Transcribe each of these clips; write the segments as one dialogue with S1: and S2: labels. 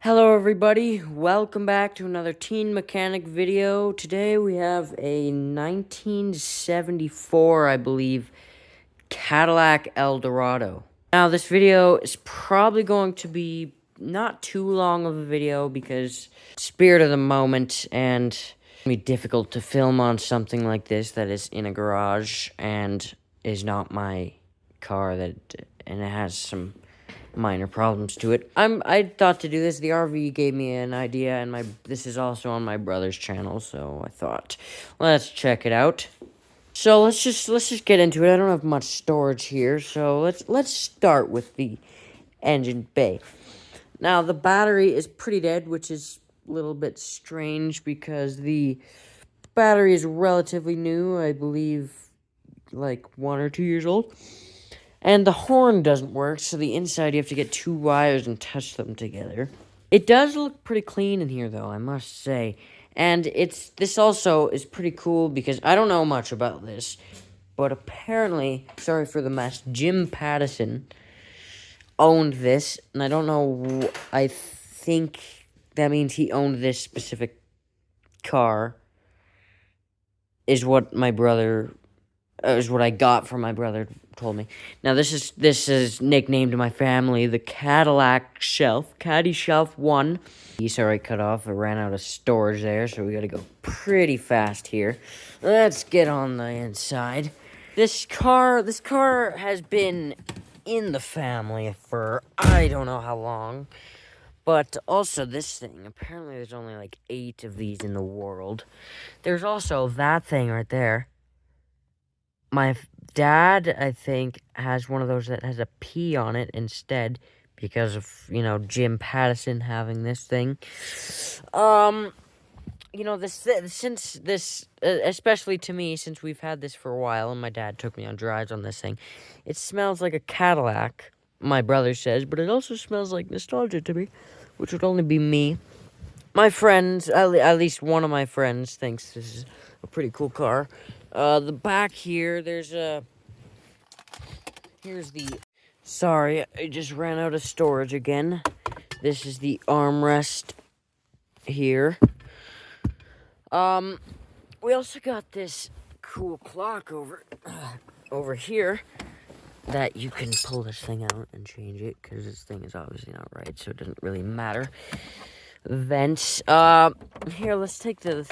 S1: Hello everybody, welcome back to another Teen Mechanic video. Today we have a 1974, I believe, Cadillac Eldorado. Now this video is probably going to be not too long of a video because spirit of the moment and it's going to be difficult to film on something like this that is in a garage and is not my car and it has some minor problems to it. I thought to do this. The RV gave me an idea, and this is also on my brother's channel, so I thought, let's check it out. So let's just get into it. I don't have much storage here, so let's start with the engine bay. Now the battery is pretty dead, which is a little bit strange because the battery is relatively new. I believe like 1 or 2 years old. And the horn doesn't work, so the inside you have to get 2 wires and touch them together. It does look pretty clean in here, though, I must say. And this also is pretty cool because I don't know much about this, but apparently, sorry for the mess, Jim Pattison owned this, and I don't know, I think that means he owned this specific car, is what my brother, is what I got from my brother told me. Now this is nicknamed in my family the Cadillac Shelf, Caddy Shelf 1. Sorry, cut off. I ran out of storage there, so we gotta go pretty fast here. Let's get on the inside. This car has been in the family for I don't know how long. But also this thing, apparently there's only like 8 of these in the world. There's also that thing right there. My dad, I think, has one of those that has a P on it instead because of, Jim Pattison having this thing. Especially to me, since we've had this for a while and my dad took me on drives on this thing, it smells like a Cadillac, my brother says, but it also smells like nostalgia to me, which would only be me. My friends, at least one of my friends, thinks this is a pretty cool car. The back here, sorry, I just ran out of storage again. This is the armrest here. We also got this cool clock over here that you can pull this thing out and change it, because this thing is obviously not right, so it doesn't really matter. Vents. Here, let's take the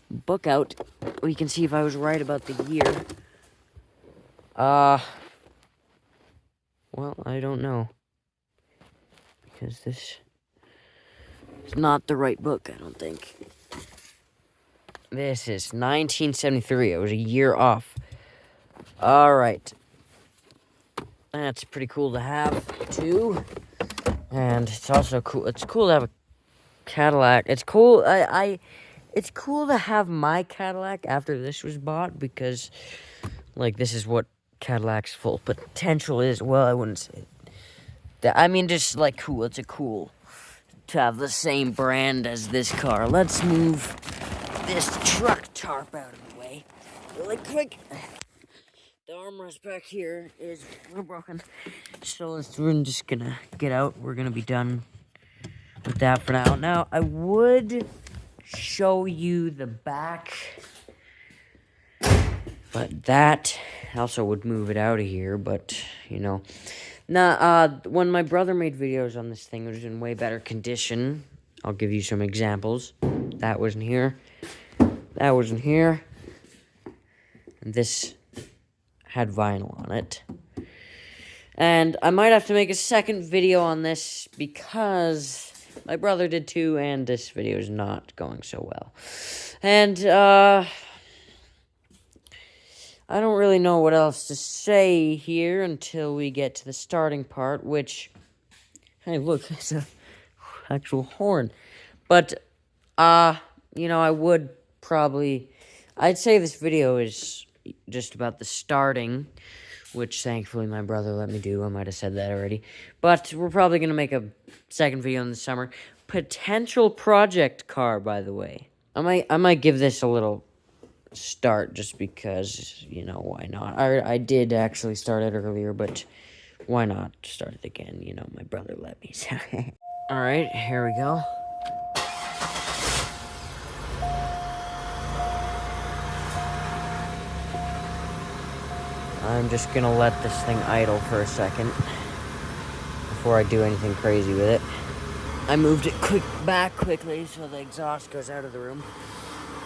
S1: book out. We can see if I was right about the year. Well, I don't know. Because this is not the right book, I don't think. This is 1973. I was a year off. Alright. That's pretty cool to have, too. And it's also cool. It's cool to have a Cadillac. It's cool. It's cool to have my Cadillac after this was bought because, this is what Cadillac's full potential is. Well, I wouldn't say that. I mean, just, cool. It's cool to have the same brand as this car. Let's move this truck tarp out of the way really quick. The armrest back here is broken. So we're just gonna get out. We're gonna be done with that for now. Now, I would show you the back, but that also would move it out of here, but now when my brother made videos on this thing, it was in way better condition. I'll give you some examples. That wasn't here, and this had vinyl on it. And I might have to make a second video on this because my brother did too, and this video is not going so well. And, I don't really know what else to say here until we get to the starting part, which, hey, look, it's an actual horn. But, I would probably, I'd say this video is just about the starting, which thankfully my brother let me do. I might have said that already. But we're probably going to make a second video in the summer. Potential project car, by the way. I might give this a little start just because, why not? I did actually start it earlier, but why not start it again? My brother let me. Alright, here we go. I'm just gonna let this thing idle for a second before I do anything crazy with it. I moved it back quickly so the exhaust goes out of the room.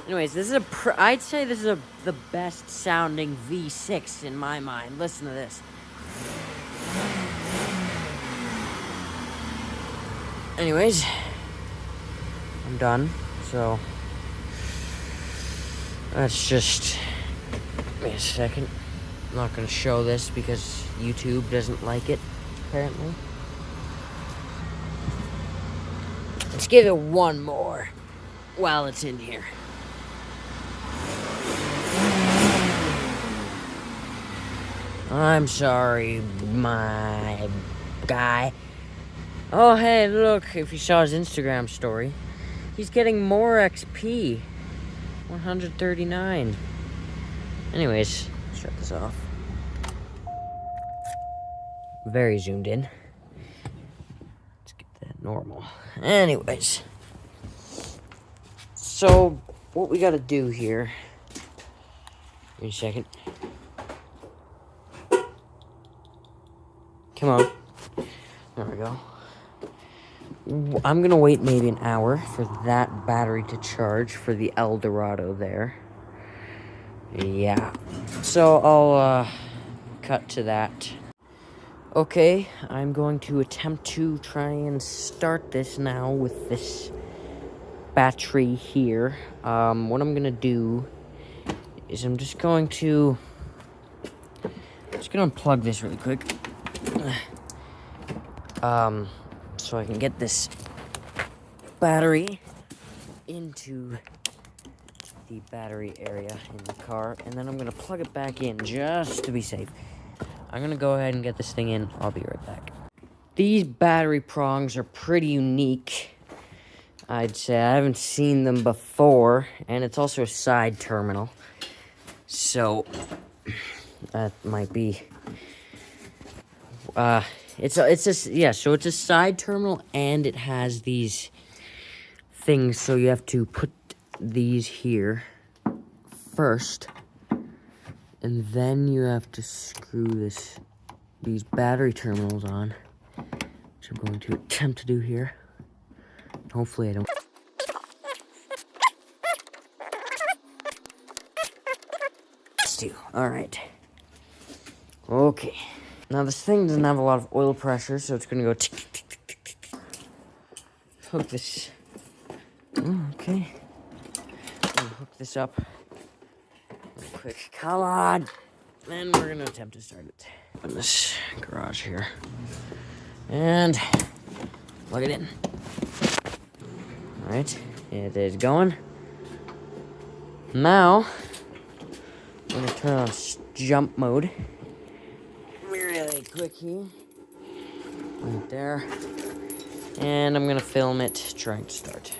S1: Anyways, this is I'd say this is the best sounding V6 in my mind. Listen to this. Anyways, I'm done. So let's just wait a second. I'm not gonna show this because YouTube doesn't like it, apparently. Let's give it one more while it's in here. I'm sorry, my guy. Oh, hey, look, if you saw his Instagram story, he's getting more XP. 139. Anyways, shut this off. Very zoomed in. Let's get that normal. Anyways. So, what we gotta do here. Wait a second. Come on. There we go. I'm gonna wait maybe an hour for that battery to charge for the Eldorado there. Yeah. So I'll cut to that. Okay, I'm going to attempt to try and start this now with this battery here. What I'm gonna do is I'm just gonna unplug this really quick. So I can get this battery into the battery area in the car, and then I'm gonna plug it back in just to be safe. I'm gonna go ahead and get this thing in. I'll be right back. These battery prongs are pretty unique, I'd say. I haven't seen them before, and it's also a side terminal, so that might be so it's a side terminal, and it has these things, so you have to put these here first, and then you have to screw these battery terminals on, which I'm going to attempt to do here. Hopefully I don't. Let's do. Alright. Okay. Now this thing doesn't have a lot of oil pressure, so it's gonna go tick, tick, tick, tick, tick, tick. Hook this. Okay. Hook this up real quick. Come on. And we're gonna attempt to start it in this garage here. And plug it in. Alright, it is going. Now, I'm gonna turn on jump mode. Really quick here. Right there. And I'm gonna film it trying to start.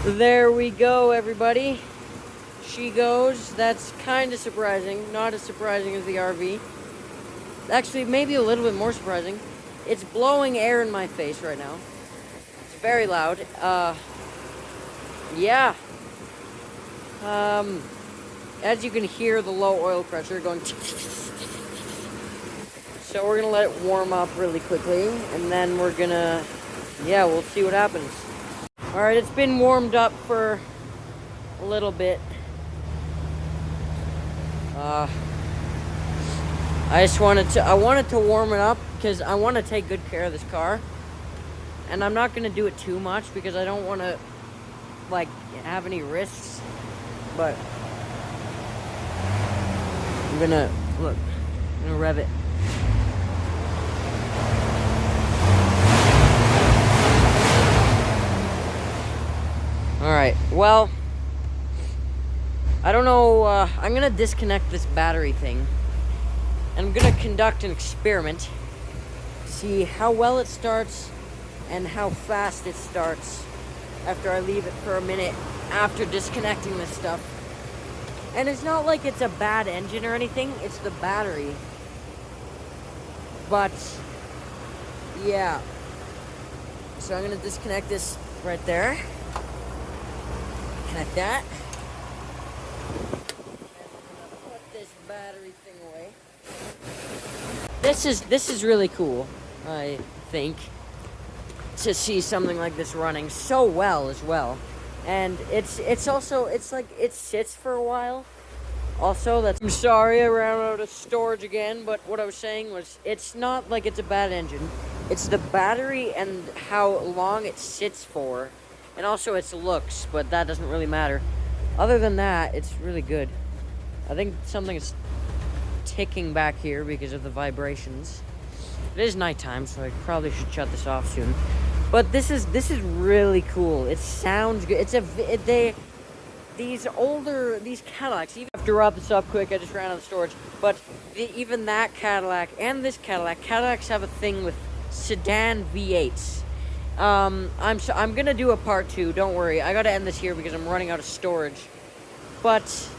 S1: There we go, everybody. she goes. That's kind of surprising. Not as surprising as the RV. Actually, maybe a little bit more surprising. It's blowing air in my face right now. It's very loud. Yeah. As you can hear the low oil pressure going. So we're gonna let it warm up really quickly, and then we're gonna, yeah, we'll see what happens. All right, it's been warmed up for a little bit. I wanted to warm it up because I want to take good care of this car, and I'm not gonna do it too much because I don't want to like have any risks. But I'm gonna rev it. Alright, well, I don't know, I'm gonna disconnect this battery thing, and I'm gonna conduct an experiment, see how well it starts, and how fast it starts after I leave it for a minute after disconnecting this stuff. And it's not like it's a bad engine or anything, it's the battery. But, yeah. So I'm gonna disconnect this right there. Connect that. And I'm gonna put this battery thing away. This is really cool, I think, to see something like this running so well as well. And it's also, it's like, it sits for a while. Also, I'm sorry I ran out of storage again, but what I was saying was, it's not like it's a bad engine. It's the battery and how long it sits for, and also its looks, but that doesn't really matter. Other than that, it's really good. I think something is ticking back here because of the vibrations. It is nighttime, so I probably should shut this off soon. But this is really cool. It sounds good. These Cadillacs, even have to wrap this up quick, I just ran out of storage, but even that Cadillac and this Cadillacs have a thing with sedan V8s. I'm gonna do a part 2, don't worry. I gotta end this here because I'm running out of storage. But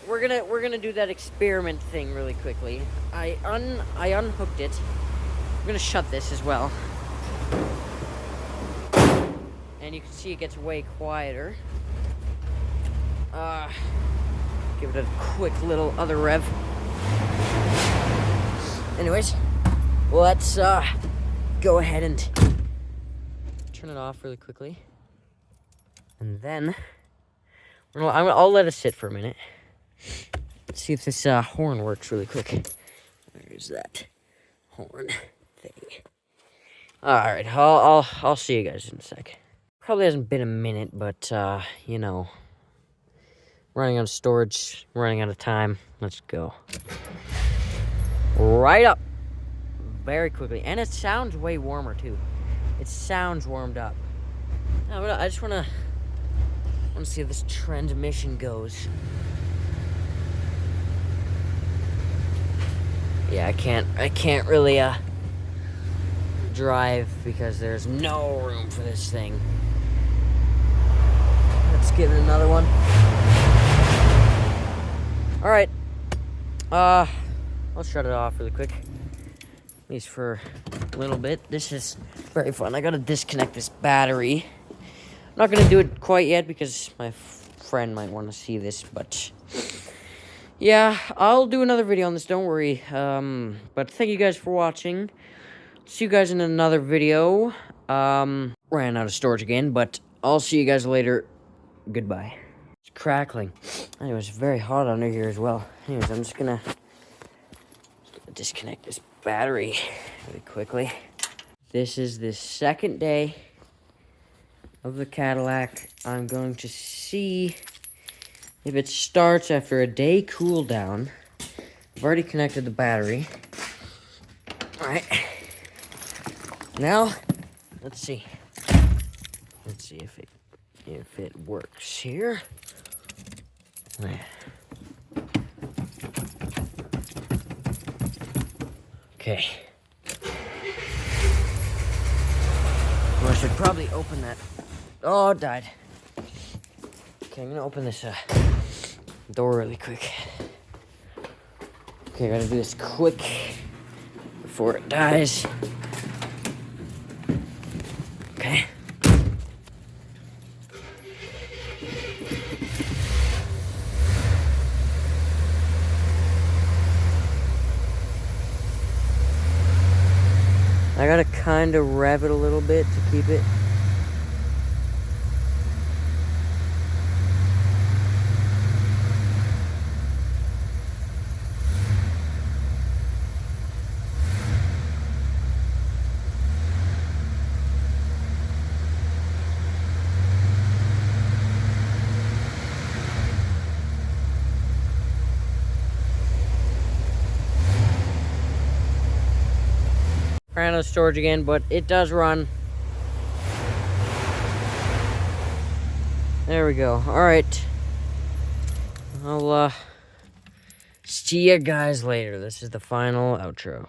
S1: we're gonna do that experiment thing really quickly. I unhooked it. I'm gonna shut this as well. And you can see it gets way quieter. Give it a quick little other rev. Anyways, let's go ahead and turn it off really quickly. And then I'll let it sit for a minute. Let's see if this horn works really quick. Where's that horn thing? Alright, I'll see you guys in a sec. Probably hasn't been a minute, but you know, running out of storage, running out of time. Let's go. Right up. Very quickly. And it sounds way warmer too. It sounds warmed up. I just wanna see how this transmission goes. Yeah, I can't really drive because there's no room for this thing. Let's give it another one. Alright. I'll shut it off really quick. At least for a little bit. This is very fun. I gotta disconnect this battery. I'm not gonna do it quite yet because my friend might want to see this, but yeah, I'll do another video on this, don't worry. But thank you guys for watching. See you guys in another video. Ran out of storage again, but I'll see you guys later. Goodbye. It's crackling. Anyways, it's very hot under here as well. Anyways, I'm just gonna disconnect this battery really quickly. This is the second day of the Cadillac. I'm going to see if it starts after a day cool down. I've already connected the battery. Alright. Now, let's see. Let's see if it works here. Okay. Well, I should probably open that. Oh, it died. Okay, I'm gonna open this door really quick. Okay, I gotta do this quick before it dies. Okay. I gotta kind of rev it a little bit to keep it. Ran out of storage again, but it does run. There we go. Alright. I'll see you guys later. This is the final outro.